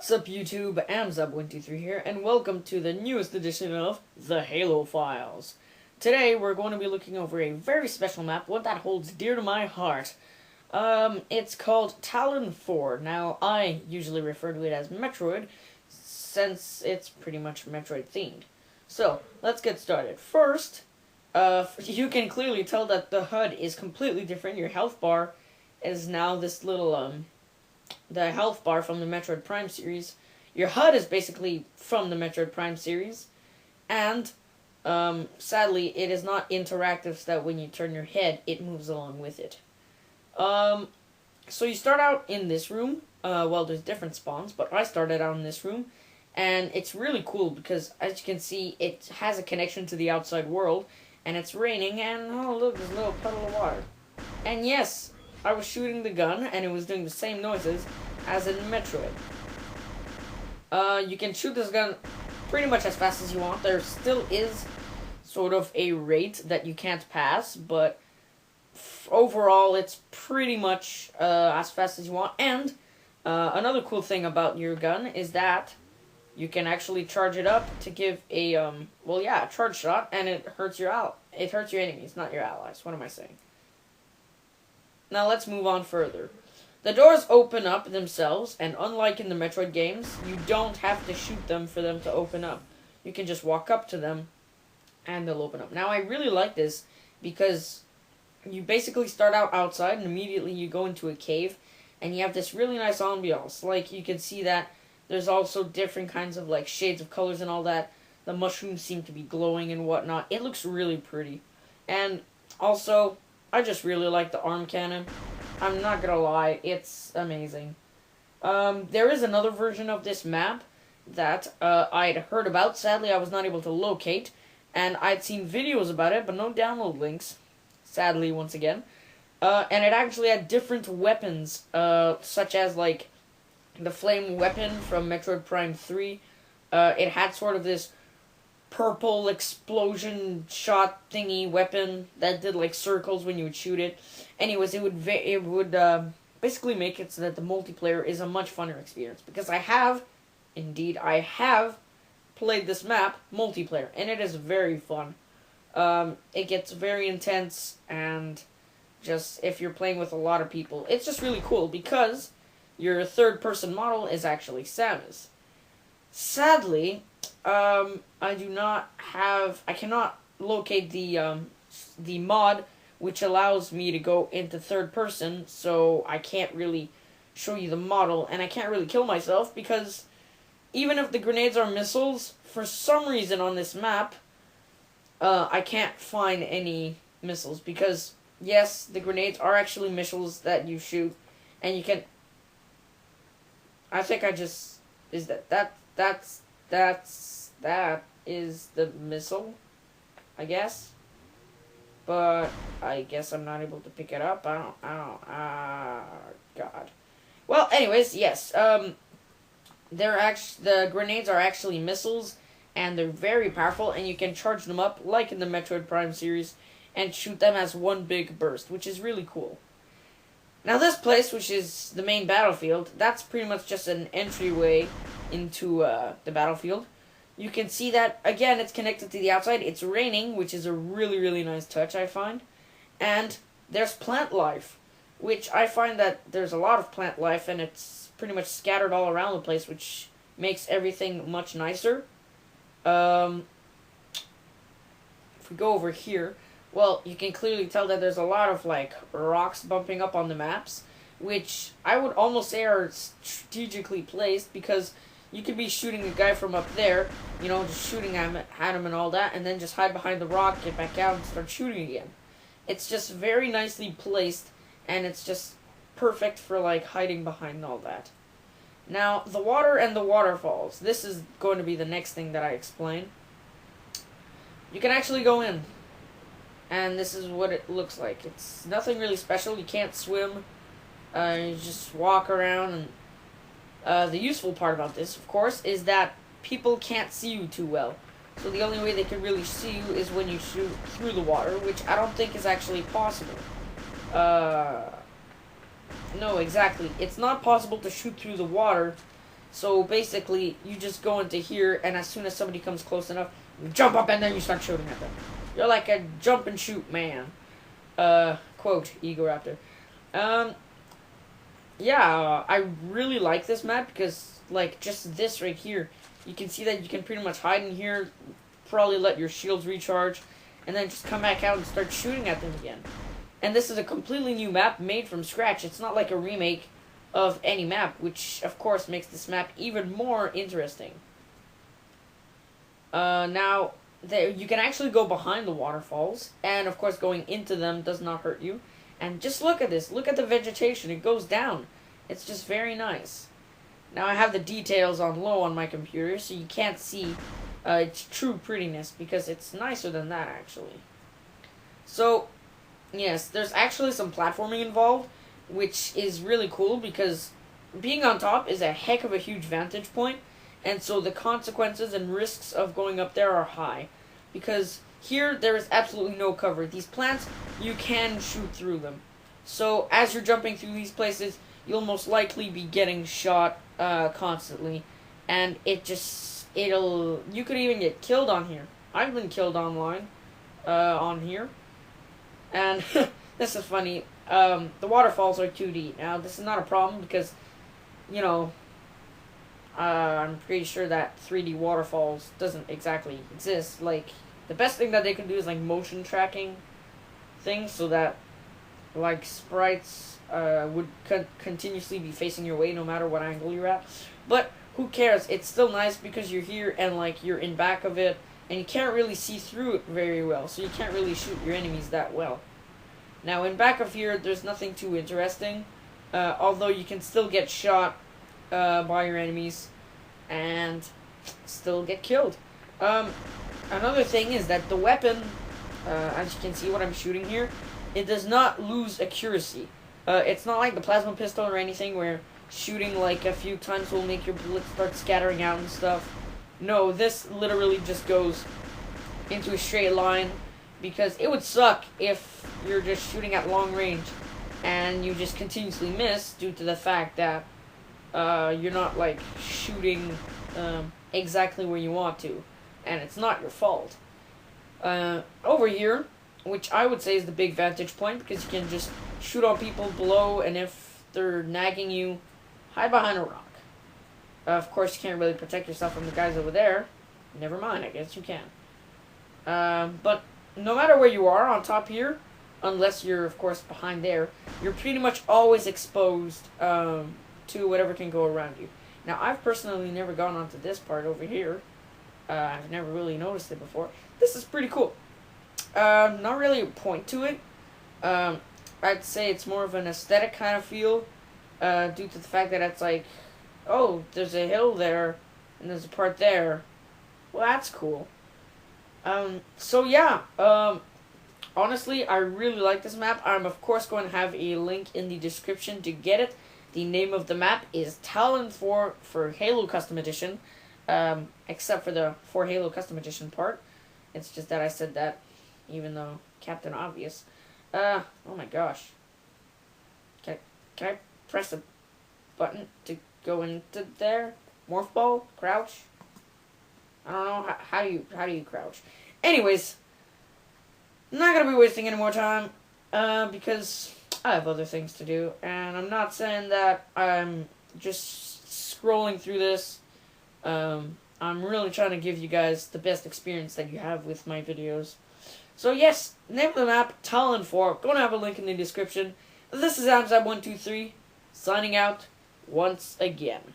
What's up, YouTube? I'm Zub123 here, and welcome to the newest edition of the Halo Files. Today, we're going to be looking over a very special map, one that holds dear to my heart. It's called Talon 4. Now, I usually refer to it as Metroid, since it's pretty much Metroid themed. So, let's get started. First, you can clearly tell that the HUD is completely different. Your health bar is now this little, the health bar from the Metroid Prime series. Your HUD is basically from the Metroid Prime series, and sadly, it is not interactive, so that when you turn your head, it moves along with it. So you start out in this room. Well, there's different spawns, but I started out in this room, and it's really cool because, as you can see, it has a connection to the outside world, and it's raining, and oh look, there's a little puddle of water. And yes, I was shooting the gun, and it was doing the same noises as in Metroid. You can shoot this gun pretty much as fast as you want. There still is sort of a rate that you can't pass, but overall, it's pretty much as fast as you want. And another cool thing about your gun is that you can actually charge it up to give a a charge shot, and it hurts your enemies, not your allies. What am I saying? Now let's move on further. The doors open up themselves, and unlike in the Metroid games, you don't have to shoot them for them to open up. You can just walk up to them, and they'll open up. Now I really like this, because you basically start out outside, and immediately you go into a cave, and you have this really nice ambiance. Like, you can see that there's also different kinds of, like, shades of colors and all that. The mushrooms seem to be glowing and whatnot. It looks really pretty. And also, I just really like the arm cannon. I'm not gonna lie, it's amazing. There is another version of this map that I'd heard about. Sadly, I was not able to locate, and I'd seen videos about it, but no download links. Sadly, once again. And it actually had different weapons, such as, like, the flame weapon from Metroid Prime 3. It had sort of this purple explosion shot thingy weapon that did like circles when you would shoot it. Anyways, it would basically make it so that the multiplayer is a much funner experience, because I have played this map multiplayer, and it is very fun. It gets very intense, and just if you're playing with a lot of people, it's just really cool because your third person model is actually Samus. Sadly, I cannot locate the mod which allows me to go into third person, so I can't really show you the model, and I can't really kill myself, because even if the grenades are missiles, for some reason on this map, I can't find any missiles, because, yes, the grenades are actually missiles that you shoot, and you can... I think I just... That is the missile, I guess. But I guess I'm not able to pick it up. God. Well, anyways, yes. The grenades are actually missiles, and they're very powerful, and you can charge them up like in the Metroid Prime series and shoot them as one big burst, which is really cool. Now this place, which is the main battlefield, that's pretty much just an entryway into the battlefield. You can see that, again, it's connected to the outside. It's raining, which is a really, really nice touch, I find. And there's plant life, which I find that there's a lot of plant life, and it's pretty much scattered all around the place, which makes everything much nicer. If we go over here, well, you can clearly tell that there's a lot of, like, rocks bumping up on the maps, which I would almost say are strategically placed, because you could be shooting a guy from up there, you know, just shooting at him and all that, and then just hide behind the rock, get back out, and start shooting again. It's just very nicely placed, and it's just perfect for, like, hiding behind all that. Now, the water and the waterfalls. This is going to be the next thing that I explain. You can actually go in, and this is what it looks like. It's nothing really special. You can't swim. You just walk around, and the useful part about this, of course, is that people can't see you too well. So the only way they can really see you is when you shoot through the water, which I don't think is actually possible. No, exactly. It's not possible to shoot through the water So basically, you just go into here, and as soon as somebody comes close enough, you jump up and then you start shooting at them. You're like a jump and shoot man. Quote, Ego Raptor. Yeah, I really like this map because, like, just this right here, you can see that you can pretty much hide in here, probably let your shields recharge, and then just come back out and start shooting at them again. And this is a completely new map made from scratch. It's not like a remake of any map, which, of course, makes this map even more interesting. Now, you can actually go behind the waterfalls, and, of course, going into them does not hurt you. And just look at this. Look at the vegetation. It goes down. It's just very nice. Now, I have the details on low on my computer, so you can't see its true prettiness, because it's nicer than that, actually. So, yes, there's actually some platforming involved, which is really cool, because being on top is a heck of a huge vantage point, and so the consequences and risks of going up there are high. Because here, there is absolutely no cover. These plants, you can shoot through them. So, as you're jumping through these places, you'll most likely be getting shot constantly. And you could even get killed on here. I've been killed online on here. And this is funny. The waterfalls are 2D. Now, this is not a problem because, you know, I'm pretty sure that 3D waterfalls doesn't exactly exist. Like, the best thing that they can do is, like, motion tracking things so that, like, sprites would continuously be facing your way no matter what angle you're at. But who cares? It's still nice because you're here and, like, you're in back of it, and you can't really see through it very well, so you can't really shoot your enemies that well. Now, in back of here, there's nothing too interesting, although you can still get shot by your enemies and still get killed. Another thing is that the weapon, as you can see what I'm shooting here, it does not lose accuracy. It's not like the plasma pistol or anything where shooting like a few times will make your bullets start scattering out and stuff. No, this literally just goes into a straight line, because it would suck if you're just shooting at long range and you just continuously miss due to the fact that you're not, like, shooting exactly where you want to, and it's not your fault. Over here, which I would say is the big vantage point, because you can just shoot on people below, and if they're nagging you, hide behind a rock. Of course, you can't really protect yourself from the guys over there. Never mind, I guess you can. But no matter where you are on top here, unless you're, of course, behind there, you're pretty much always exposed to whatever can go around you. Now, I've personally never gone onto this part over here. I've never really noticed it before. This is pretty cool. Not really a point to it. I'd say it's more of an aesthetic kind of feel, due to the fact that it's like, oh, there's a hill there, and there's a part there. Well, that's cool. So yeah, honestly, I really like this map. I'm, of course, going to have a link in the description to get it. The name of the map is Talon 4 for Halo Custom Edition, except for the For Halo Custom Edition part. It's just that I said that, even though Captain Obvious. Oh my gosh. Can I press a button to go into there? Morph ball? Crouch? I don't know. How do you crouch? Anyways, I'm not gonna be wasting any more time, because I have other things to do, and I'm not saying that I'm just scrolling through this. I'm really trying to give you guys the best experience that you have with my videos. So yes, name of the map, Talon 4. Gonna have a link in the description. This is Amzab123, signing out once again.